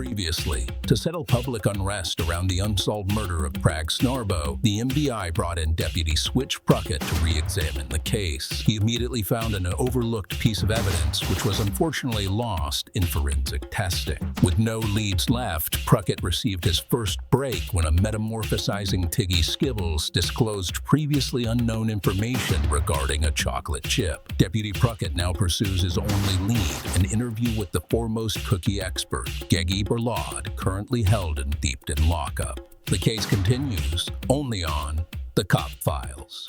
Previously, to settle public unrest around the unsolved murder of Prague Snarbo, the MBI brought in Deputy Switch Pruckett to re-examine the case. He immediately found an overlooked piece of evidence which was unfortunately lost in forensic testing. With no leads left, Pruckett received his first break when a metamorphosizing Tiggy Skibbles disclosed previously unknown information regarding a chocolate chip. Deputy Pruckett now pursues his only lead, an interview with the foremost cookie expert, Geggy Burlod, currently held in Deepton lockup. The case continues, only on The Cop Files.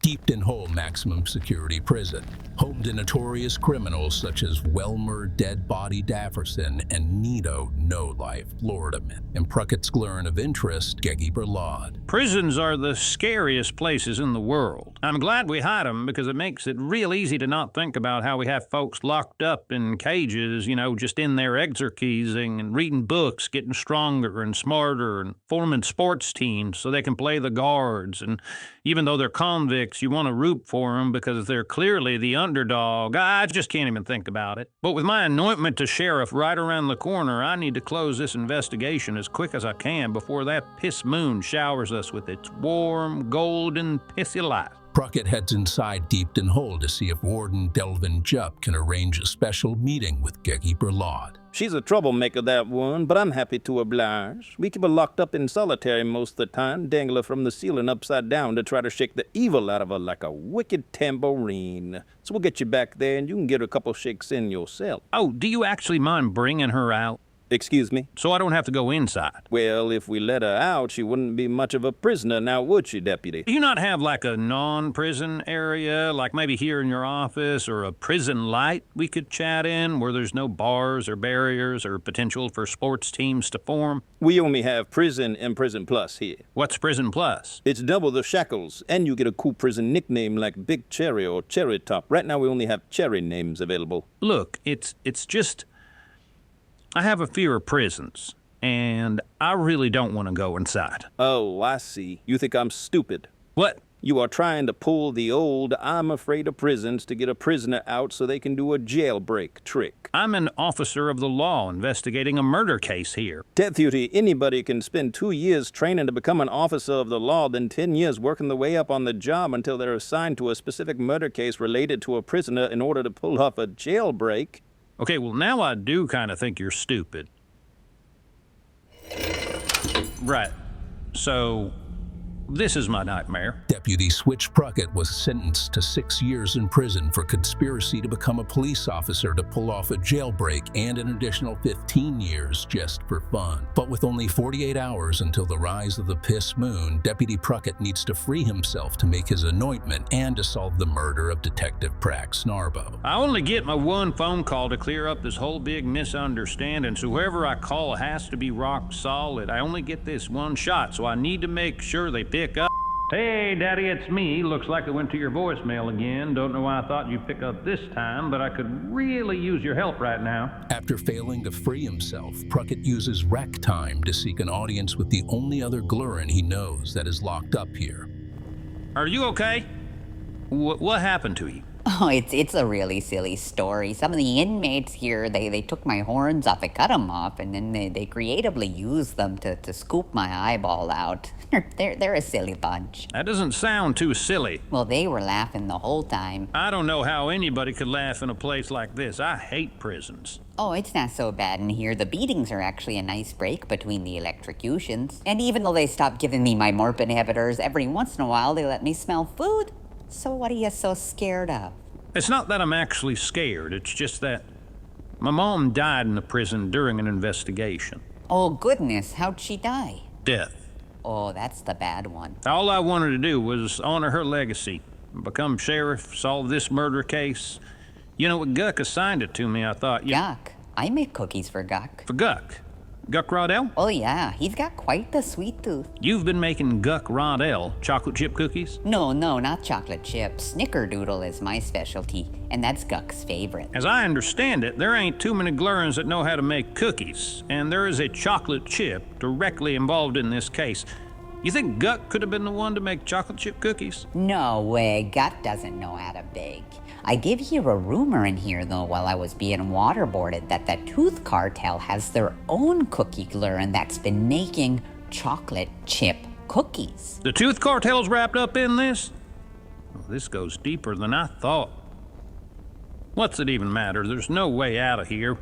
Deepton Hole Maximum Security Prison, home to notorious criminals such as Welmer Dead Body Dafferson and Nito No Life Florida Man. And Pruckett's learn of interest, Geggy Burlod. Prisons are the scariest places in the world. I'm glad we hide them because it makes it real easy to not think about how we have folks locked up in cages, just in there exercising and reading books, getting stronger and smarter and forming sports teams so they can play the guards. And even though they're convicts, you want to root for them because they're clearly the underdog. I just can't even think about it. But with my anointment to sheriff right around the corner, I need to close this investigation as quick as I can before that piss moon showers us with its warm, golden, pissy light. Pruckett heads inside Deepton Hole to see if Warden Delvin Jupp can arrange a special meeting with Geggy Burlod. She's a troublemaker, that one, but I'm happy to oblige. We keep her locked up in solitary most of the time, dangle her from the ceiling upside down to try to shake the evil out of her like a wicked tambourine. So we'll get you back there and you can get her a couple shakes in yourself. Oh, do you actually mind bringing her out? Excuse me? So I don't have to go inside. Well, if we let her out, she wouldn't be much of a prisoner now, would she, Deputy? Do you not have like a non-prison area, like maybe here in your office, or a prison light we could chat in where there's no bars or barriers or potential for sports teams to form? We only have prison and prison plus here. What's prison plus? It's double the shackles, and you get a cool prison nickname like Big Cherry or Cherry Top. Right now we only have cherry names available. Look, it's just... I have a fear of prisons, and I really don't want to go inside. Oh, I see. You think I'm stupid. What? You are trying to pull the old I'm afraid of prisons to get a prisoner out so they can do a jailbreak trick. I'm an officer of the law investigating a murder case here. Deputy, anybody can spend 2 years training to become an officer of the law, then 10 years working their way up on the job until they're assigned to a specific murder case related to a prisoner in order to pull off a jailbreak. Okay, well, now I do kind of think you're stupid. Right. So, this is my nightmare. Deputy Switch Pruckett was sentenced to 6 years in prison for conspiracy to become a police officer to pull off a jailbreak and an additional 15 years just for fun. But with only 48 hours until the rise of the piss moon, Deputy Pruckett needs to free himself to make his anointment and to solve the murder of Detective Prague Snarbo. I only get my one phone call to clear up this whole big misunderstanding, so whoever I call has to be rock solid. I only get this one shot, so I need to make sure they pick up. Hey, Daddy, it's me. Looks like I went to your voicemail again. Don't know why I thought you'd pick up this time, but I could really use your help right now. After failing to free himself, Pruckett uses rec time to seek an audience with the only other Glurin he knows that is locked up here. Are you okay? What happened to you? Oh, it's a really silly story. Some of the inmates here, they took my horns off, I cut them off, and then they creatively used them to scoop my eyeball out. They're a silly bunch. That doesn't sound too silly. Well, they were laughing the whole time. I don't know how anybody could laugh in a place like this. I hate prisons. Oh, it's not so bad in here. The beatings are actually a nice break between the electrocutions. And even though they stopped giving me my morp inhibitors, every once in a while they let me smell food. So what are you so scared of? It's not that I'm actually scared. It's just that my mom died in the prison during an investigation. Oh, goodness. How'd she die? Death. Oh, that's the bad one. All I wanted to do was honor her legacy, become sheriff, solve this murder case. When Guck assigned it to me, I thought... Guck? I make cookies for Guck. For Guck? Guck Rodell? Oh, yeah. He's got quite the sweet tooth. You've been making Guck Rodell chocolate chip cookies? No, not chocolate chip. Snickerdoodle is my specialty, and that's Guck's favorite. As I understand it, there ain't too many Glurins that know how to make cookies, and there is a chocolate chip directly involved in this case. You think Guck could have been the one to make chocolate chip cookies? No way. Guck doesn't know how to bake. I did hear a rumor in here, though, while I was being waterboarded, that the Tooth Cartel has their own cookie glurrin that's been making chocolate chip cookies. The Tooth Cartel's wrapped up in this? Well, this goes deeper than I thought. What's it even matter? There's no way out of here.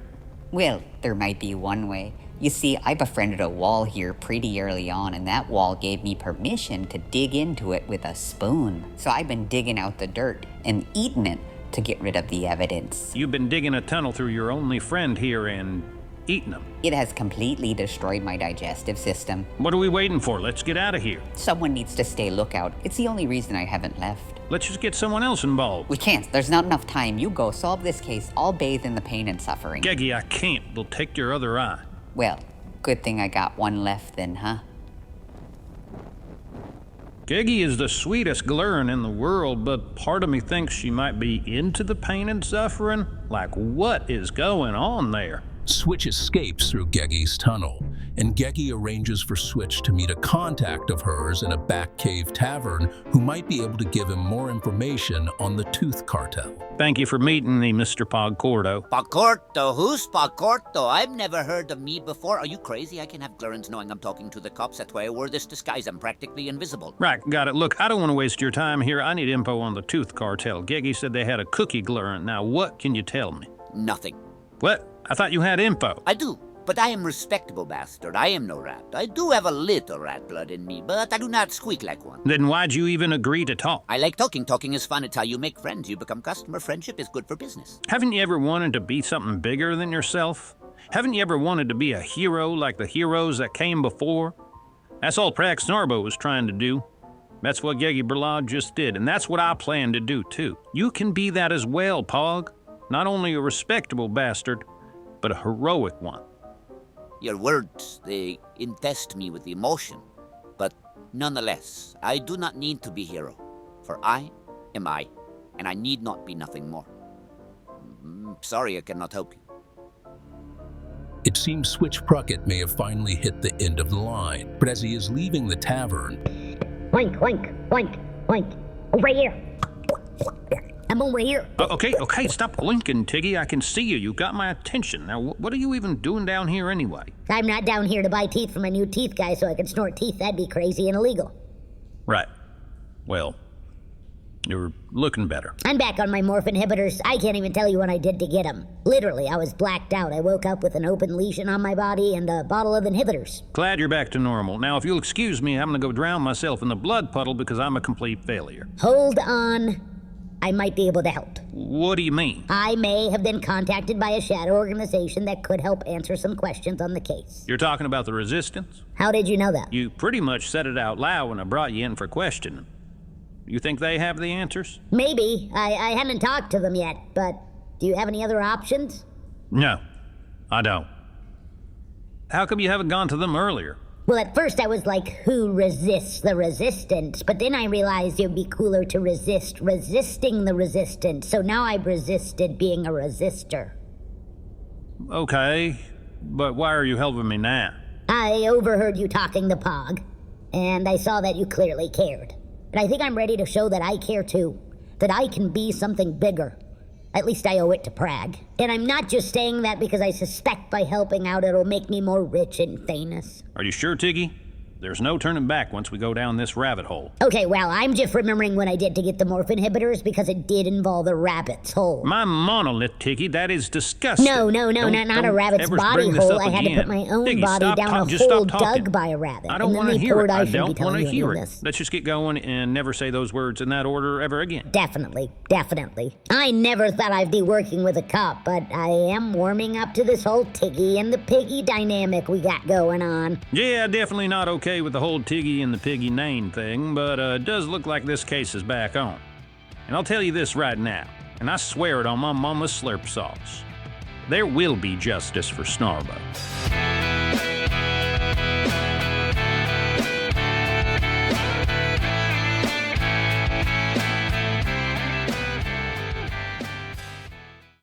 Well, there might be one way. You see, I befriended a wall here pretty early on, and that wall gave me permission to dig into it with a spoon. So I've been digging out the dirt and eating it to get rid of the evidence. You've been digging a tunnel through your only friend here and eating them. It has completely destroyed my digestive system. What are we waiting for? Let's get out of here. Someone needs to stay lookout. It's the only reason I haven't left. Let's just get someone else involved. We can't. There's not enough time. You go. Solve this case. I'll bathe in the pain and suffering. Geggy, I can't. They'll take your other eye. Well, good thing I got one left then, huh? Geggy is the sweetest glurrin in the world, but part of me thinks she might be into the pain and suffering. Like, what is going on there? Switch escapes through Geggy's tunnel, and Geggy arranges for Switch to meet a contact of hers in a back cave tavern who might be able to give him more information on the Tooth Cartel. Thank you for meeting me, Mr. Pogcordo. Pogcordo? Who's Pogcordo? I've never heard of me before. Are you crazy? I can have glurrins knowing I'm talking to the cops. That's why I wore this disguise. I'm practically invisible. Right, got it. Look, I don't want to waste your time here. I need info on the Tooth Cartel. Geggy said they had a cookie glurrin. Now, what can you tell me? Nothing. What? I thought you had info. I do, but I am respectable bastard. I am no rat. I do have a little rat blood in me, but I do not squeak like one. Then why'd you even agree to talk? I like talking. Talking is fun. It's how you make friends. You become customer. Friendship is good for business. Haven't you ever wanted to be something bigger than yourself? Haven't you ever wanted to be a hero like the heroes that came before? That's all Prague Snarbo was trying to do. That's what Geggy Burlod just did, and that's what I plan to do too. You can be that as well, Pog. Not only a respectable bastard, but a heroic one. Your words, they invest me with emotion. But nonetheless, I do not need to be hero. For I am I, and I need not be nothing more. Sorry I cannot help you. It seems Switch Pruckett may have finally hit the end of the line, but as he is leaving the tavern... Oink, oink, oink, oink. Over here. I'm over here. Okay, stop blinking, Tiggy. I can see you. You got my attention. Now, what are you even doing down here anyway? I'm not down here to buy teeth from my new teeth guy so I can snort teeth. That'd be crazy and illegal. Right. Well, you're looking better. I'm back on my morph inhibitors. I can't even tell you what I did to get them. Literally, I was blacked out. I woke up with an open lesion on my body and a bottle of inhibitors. Glad you're back to normal. Now, if you'll excuse me, I'm gonna go drown myself in the blood puddle because I'm a complete failure. Hold on. I might be able to help. What do you mean? I may have been contacted by a shadow organization that could help answer some questions on the case. You're talking about the Resistance? How did you know that? You pretty much said it out loud when I brought you in for questioning. You think they have the answers? Maybe. I haven't talked to them yet, but do you have any other options? No, I don't. How come you haven't gone to them earlier? Well, at first I was like, who resists the resistance? But then I realized it would be cooler to resist resisting the resistance. So now I've resisted being a resistor. Okay, but why are you helping me now? I overheard you talking to Pog, and I saw that you clearly cared. And I think I'm ready to show that I care too. That I can be something bigger. At least I owe it to Prague. And I'm not just saying that because I suspect by helping out it'll make me more rich and famous. Are you sure, Tiggy? There's no turning back once we go down this rabbit hole. Okay, well, I'm just remembering what I did to get the morph inhibitors because it did involve a rabbit's hole. My monolith, Tiggy, that is disgusting. No, not a rabbit's body hole. I had to put my own Tiggy, body down a hole dug by a rabbit. I don't want to hear it. I don't want to hear it. This. Let's just get going and never say those words in that order ever again. Definitely. I never thought I'd be working with a cop, but I am warming up to this whole Tiggy and the Piggy dynamic we got going on. Yeah, definitely not okay with the whole Tiggy and the Piggy name thing, but it does look like this case is back on. And I'll tell you this right now, and I swear it on my mama's slurp sauce. There will be justice for Snarbo.